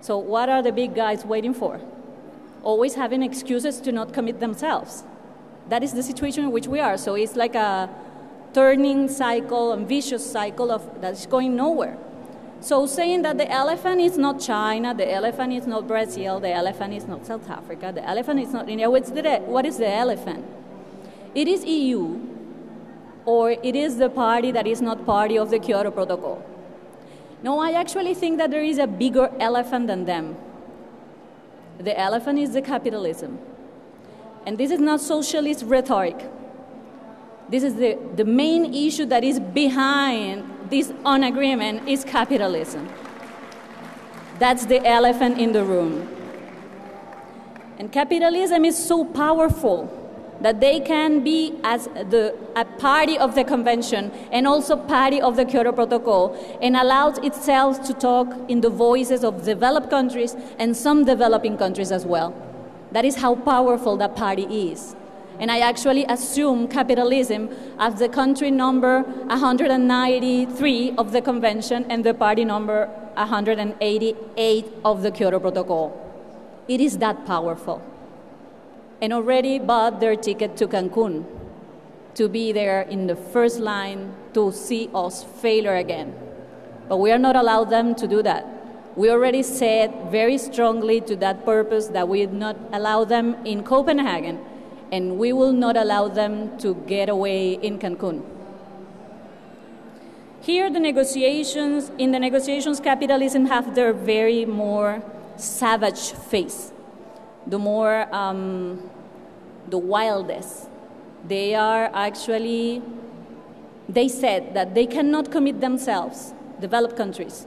So what are the big guys waiting for? Always having excuses to not commit themselves. That is the situation in which we are. So it's like a turning cycle, a vicious cycle that's going nowhere. So saying that the elephant is not China, the elephant is not Brazil, the elephant is not South Africa, the elephant is not India. What is the elephant? It is EU, or it is the party that is not party of the Kyoto Protocol. No, I actually think that there is a bigger elephant than them. The elephant is the capitalism. And this is not socialist rhetoric. This is the main issue that is behind this non-agreement is capitalism. That's the elephant in the room. And capitalism is so powerful that they can be as a party of the convention and also party of the Kyoto Protocol and allows itself to talk in the voices of developed countries and some developing countries as well. That is how powerful that party is. And I actually assume capitalism as the country number 193 of the convention and the party number 188 of the Kyoto Protocol. It is that powerful. And already bought their ticket to Cancun to be there in the first line to see us failure again. But we are not allowed them to do that. We already said very strongly to that purpose that we would not allow them in Copenhagen, and we will not allow them to get away in Cancun. Here, in the negotiations, capitalism have their very more savage face, the more, the wildest. They said that they cannot commit themselves, developed countries,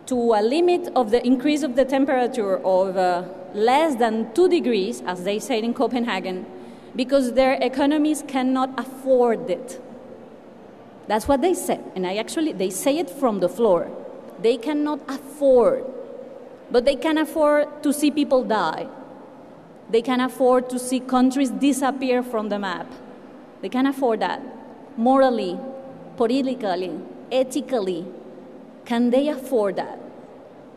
to a limit of the increase of the temperature of less than 2 degrees, as they said in Copenhagen, because their economies cannot afford it. That's what they said, and they say it from the floor. They cannot afford, but they can afford to see people die. They can afford to see countries disappear from the map. They can afford that. Morally, politically, ethically, can they afford that?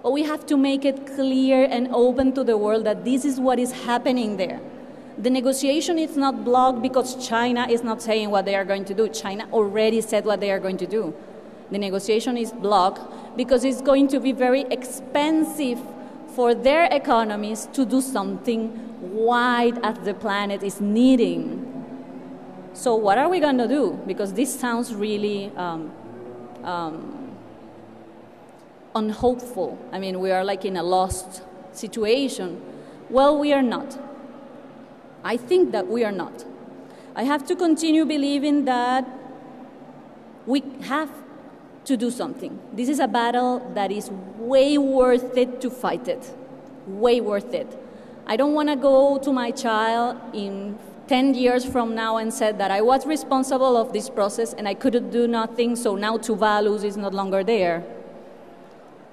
But we have to make it clear and open to the world that this is what is happening there. The negotiation is not blocked because China is not saying what they are going to do. China already said what they are going to do. The negotiation is blocked because it's going to be very expensive for their economies to do something wide as the planet is needing. So what are we going to do? Because this sounds really unhopeful. I mean, we are like in a lost situation. Well, we are not. I think that we are not. I have to continue believing that we have to do something. This is a battle that is way worth it to fight it. Way worth it. I don't want to go to my child in 10 years from now and said that I was responsible of this process and I couldn't do nothing, so now Tuvalu is no longer there,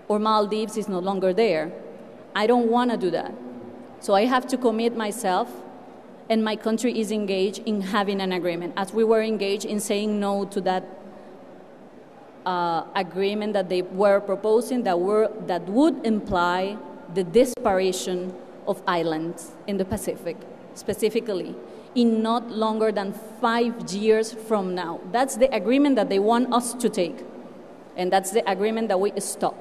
or Maldives is no longer there. I don't want to do that. So I have to commit myself, and my country is engaged in having an agreement, as we were engaged in saying no to that agreement that they were proposing that would imply the disparition of islands in the Pacific, specifically, in not longer than 5 years from now. That's the agreement that they want us to take, and that's the agreement that we stop.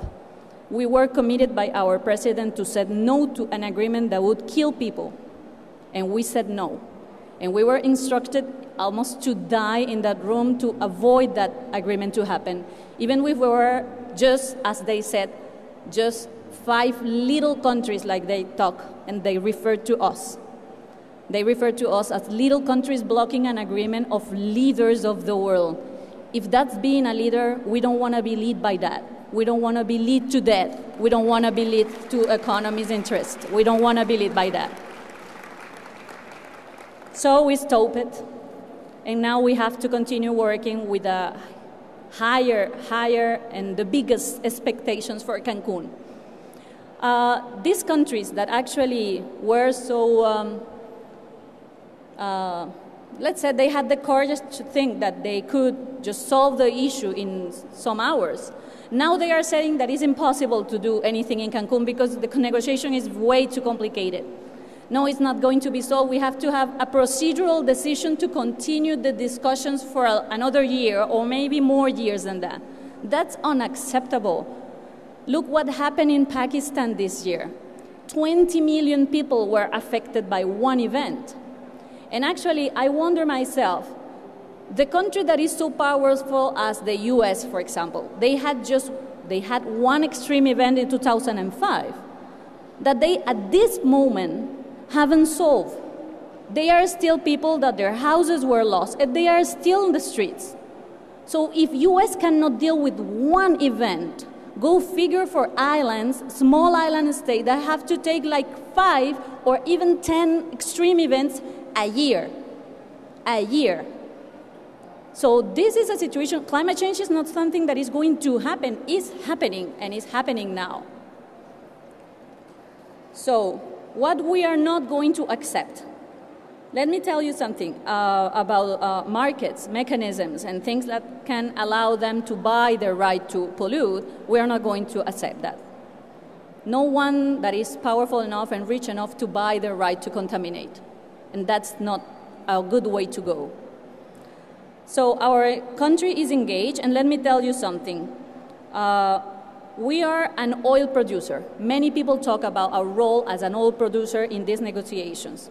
We were committed by our president to say no to an agreement that would kill people, and we said no. And we were instructed almost to die in that room to avoid that agreement to happen. Even if we were just, as they said, just 5 little countries like they talk, and they refer to us. They refer to us as little countries blocking an agreement of leaders of the world. If that's being a leader, we don't want to be led by that. We don't want to be led to death. We don't want to be led to economy's interest. We don't want to be led by that. So we stopped it, and now we have to continue working with a higher and the biggest expectations for Cancun. These countries that actually were so let's say they had the courage to think that they could just solve the issue in some hours. Now they are saying that it's impossible to do anything in Cancun because the negotiation is way too complicated. No, it's not going to be solved. We have to have a procedural decision to continue the discussions for another year or maybe more years than that. That's unacceptable. Look what happened in Pakistan this year. 20 million people were affected by one event. And actually, I wonder myself, the country that is so powerful as the US, for example, they had one extreme event in 2005 that they, at this moment, haven't solved. They are still people that their houses were lost, and they are still in the streets. So if US cannot deal with one event, go figure for islands, small island states that have to take like 5 or even 10 extreme events a year. A year. So this is a situation. Climate change is not something that is going to happen. It's happening, and it's happening now. So what we are not going to accept. Let me tell you something about markets, mechanisms, and things that can allow them to buy their right to pollute. We are not going to accept that. No one that is powerful enough and rich enough to buy their right to contaminate. And that's not a good way to go. So our country is engaged, and let me tell you something. We are an oil producer. Many people talk about our role as an oil producer in these negotiations.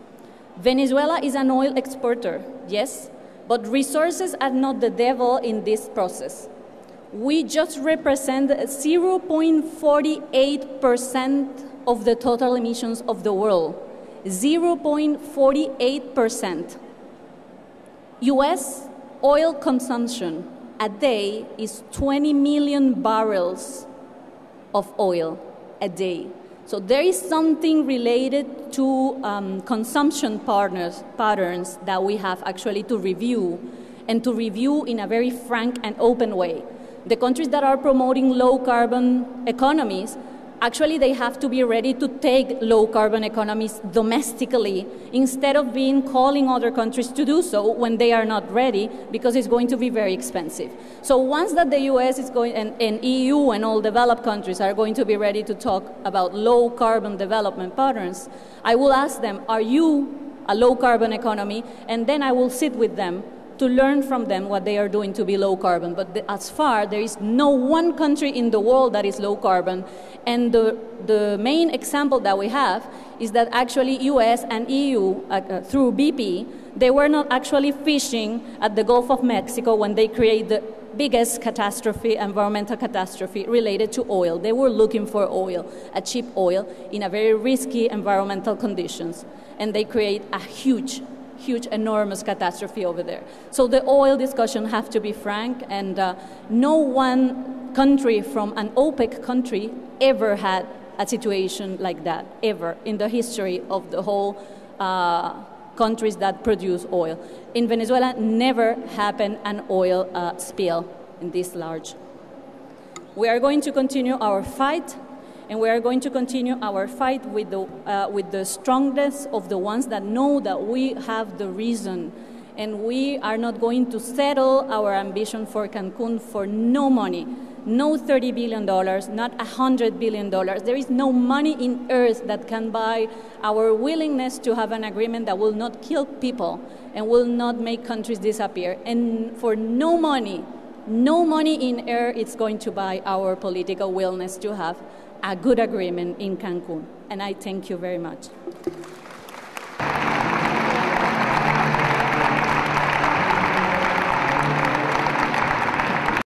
Venezuela is an oil exporter, yes, but resources are not the devil in this process. We just represent 0.48% of the total emissions of the world. 0.48%. US oil consumption a day is 20 million barrels of oil a day. So there is something related to consumption patterns that we have actually to review, and to review in a very frank and open way. The countries that are promoting low-carbon economies, actually they have to be ready to take low-carbon economies domestically instead of calling other countries to do so when they are not ready, because it's going to be very expensive. So once that the US is going, and EU and all developed countries are going to be ready to talk about low-carbon development patterns, I will ask them, are you a low-carbon economy? And then I will sit with them to learn from them what they are doing to be low carbon. But as far, there is no one country in the world that is low carbon. And the main example that we have is that actually US and EU, through BP, they were not actually fishing at the Gulf of Mexico when they created the biggest catastrophe, environmental catastrophe related to oil. They were looking for oil, a cheap oil, in a very risky environmental conditions. And they create a huge, enormous catastrophe over there. So the oil discussion have to be frank, and no one country from an OPEC country ever had a situation like that, ever, in the history of the whole countries that produce oil. In Venezuela, never happened an oil spill in this large. We are going to continue our fight, and we are going to continue our fight with the strongest of the ones that know that we have the reason, and we are not going to settle our ambition for Cancun for no money. No $30 billion, not $100 billion. There is no money in earth that can buy our willingness to have an agreement that will not kill people and will not make countries disappear. And for no money in air, it's going to buy our political willingness to have a good agreement in Cancun. And I thank you very much.